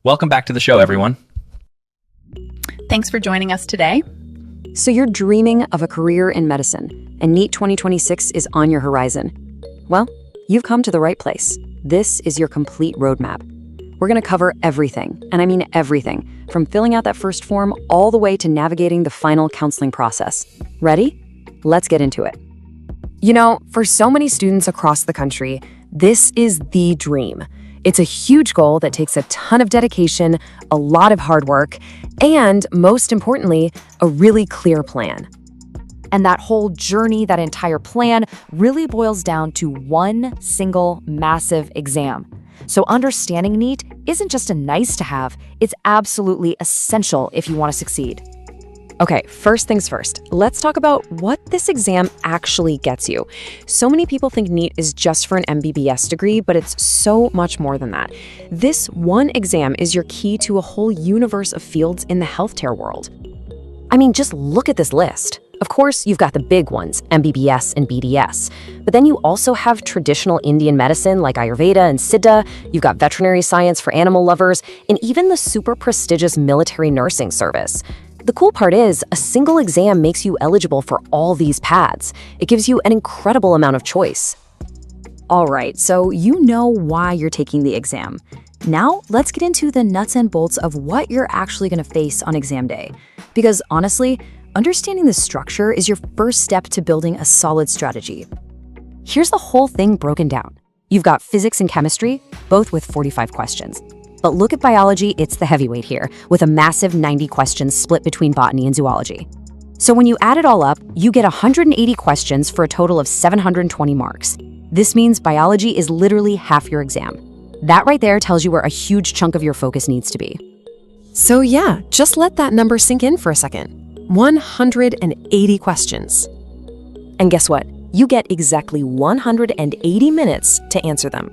Welcome back to the show, everyone. Thanks for joining us today. So you're dreaming of a career in medicine, and NEET 2026 is on your horizon. Well, you've come to the right place. This is your complete roadmap. We're going to cover everything, and I mean everything, from filling out that first form all the way to navigating the final counseling process. Ready? Let's get into it. You know, for so many students across the country, this is the dream. It's a huge goal that takes a ton of dedication, a lot of hard work, and most importantly, a really clear plan. And that whole journey, that entire plan, really boils down to one single massive exam. So understanding NEET isn't just a nice to have, it's absolutely essential if you want to succeed. Okay, first things first, let's talk about what this exam actually gets you. So many people think NEET is just for an MBBS degree, but it's so much more than that. This one exam is your key to a whole universe of fields in the healthcare world. I mean, just look at this list. Of course, you've got the big ones, MBBS and BDS, but then you also have traditional Indian medicine like Ayurveda and Siddha, you've got veterinary science for animal lovers, and even the super prestigious military nursing service. The cool part is, a single exam makes you eligible for all these paths. It gives you an incredible amount of choice. All right, so you know why you're taking the exam. Now, let's get into the nuts and bolts of what you're actually going to face on exam day. Because honestly, understanding the structure is your first step to building a solid strategy. Here's the whole thing broken down. You've got physics and chemistry, both with 45 questions. But look at biology, it's the heavyweight here, with a massive 90 questions split between botany and zoology. So when you add it all up, you get 180 questions for a total of 720 marks. This means biology is literally half your exam. That right there tells you where a huge chunk of your focus needs to be. So yeah, just let that number sink in for a second. 180 questions. And guess what? You get exactly 180 minutes to answer them.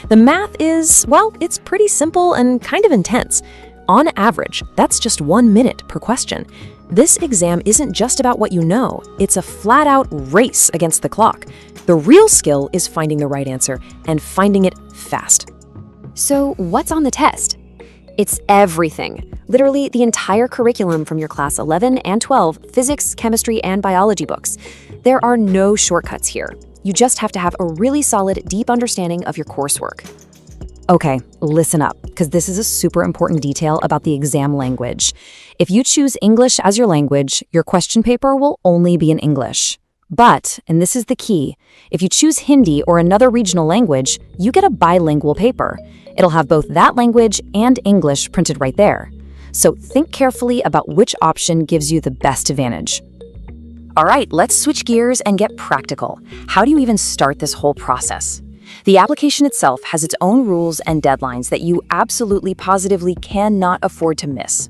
The math is, well, it's pretty simple and kind of intense. On average, that's just 1 minute per question. This exam isn't just about what you know, it's a flat-out race against the clock. The real skill is finding the right answer and finding it fast. So what's on the test? It's everything. Literally the entire curriculum from your class 11 and 12 physics, chemistry, and biology books. There are no shortcuts here. You just have to have a really solid, deep understanding of your coursework. Okay, listen up, because this is a super important detail about the exam language. If you choose English as your language, your question paper will only be in English. But, and this is the key, if you choose Hindi or another regional language, you get a bilingual paper. It'll have both that language and English printed right there. So think carefully about which option gives you the best advantage. All right, let's switch gears and get practical. How do you even start this whole process? The application itself has its own rules and deadlines that you absolutely positively cannot afford to miss.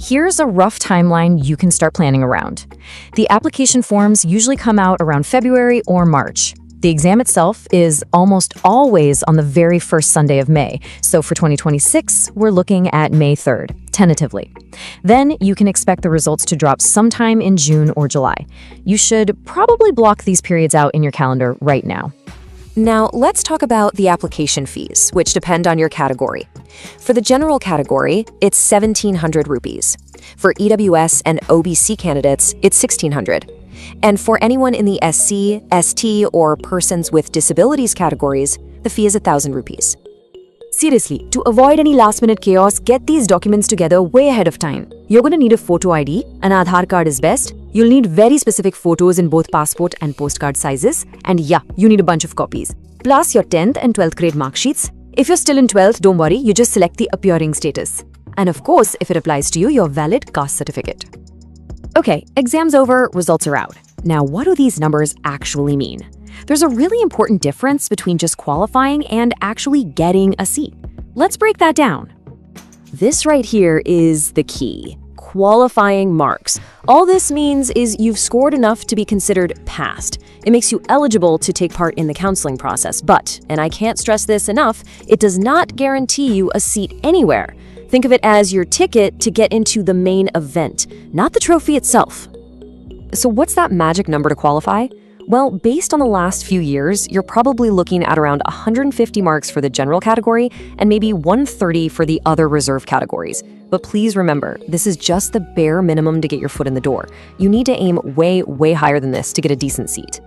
Here's a rough timeline you can start planning around. The application forms usually come out around February or March. The exam itself is almost always on the very first Sunday of May. So for 2026, we're looking at May 3rd, tentatively. Then you can expect the results to drop sometime in June or July. You should probably block these periods out in your calendar right now. Now, let's talk about the application fees, which depend on your category. For the general category, it's 1,700 rupees. For EWS and OBC candidates, it's 1,600. And for anyone in the SC, ST, or persons with disabilities categories, the fee is 1,000 rupees. Seriously, to avoid any last-minute chaos, get these documents together way ahead of time. You're going to need a photo ID, an Aadhaar card is best. You'll need very specific photos in both passport and postcard sizes. And yeah, you need a bunch of copies. Plus your 10th and 12th grade mark sheets. If you're still in 12th, don't worry, you just select the appearing status. And of course, if it applies to you, your valid caste certificate. Okay, exam's over, results are out. Now, what do these numbers actually mean? There's a really important difference between just qualifying and actually getting a seat. Let's break that down. This right here is the key. Qualifying marks. All this means is you've scored enough to be considered passed. It makes you eligible to take part in the counseling process, but, and I can't stress this enough, it does not guarantee you a seat anywhere. Think of it as your ticket to get into the main event, not the trophy itself. So what's that magic number to qualify? Well, based on the last few years, you're probably looking at around 150 marks for the general category and maybe 130 for the other reserve categories. But please remember, this is just the bare minimum to get your foot in the door. You need to aim way, way higher than this to get a decent seat.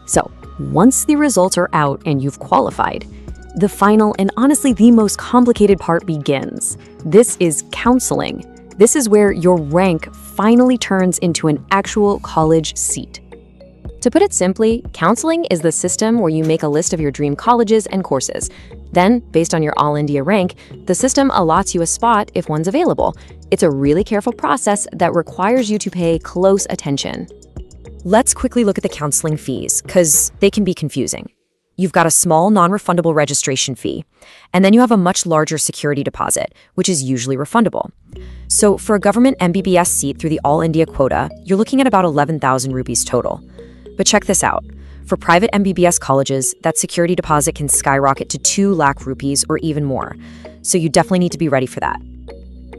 So, once the results are out and you've qualified, the final and honestly the most complicated part begins. This is counseling. This is where your rank finally turns into an actual college seat. To put it simply, counseling is the system where you make a list of your dream colleges and courses. Then, based on your All India rank, the system allots you a spot if one's available. It's a really careful process that requires you to pay close attention. Let's quickly look at the counseling fees, because they can be confusing. You've got a small non-refundable registration fee, and then you have a much larger security deposit, which is usually refundable. So for a government MBBS seat through the All India Quota, you're looking at about 11,000 rupees total. But check this out. For private MBBS colleges, that security deposit can skyrocket to 2 lakh rupees or even more. So you definitely need to be ready for that.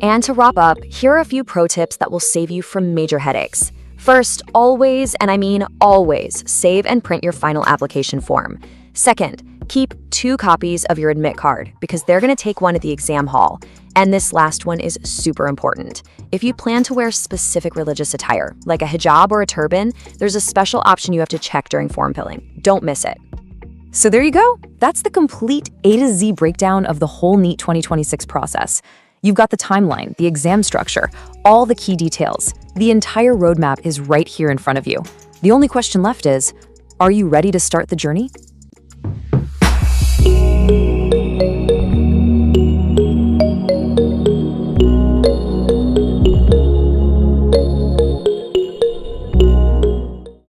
And to wrap up, here are a few pro tips that will save you from major headaches. First, always, and I mean always, save and print your final application form. Second, keep 2 copies of your admit card because they're going to take one at the exam hall. And this last one is super important. If you plan to wear specific religious attire, like a hijab or a turban, there's a special option you have to check during form filling. Don't miss it. So there you go. That's the complete A to Z breakdown of the whole NEET 2026 process. You've got the timeline, the exam structure, all the key details. The entire roadmap is right here in front of you. The only question left is, are you ready to start the journey?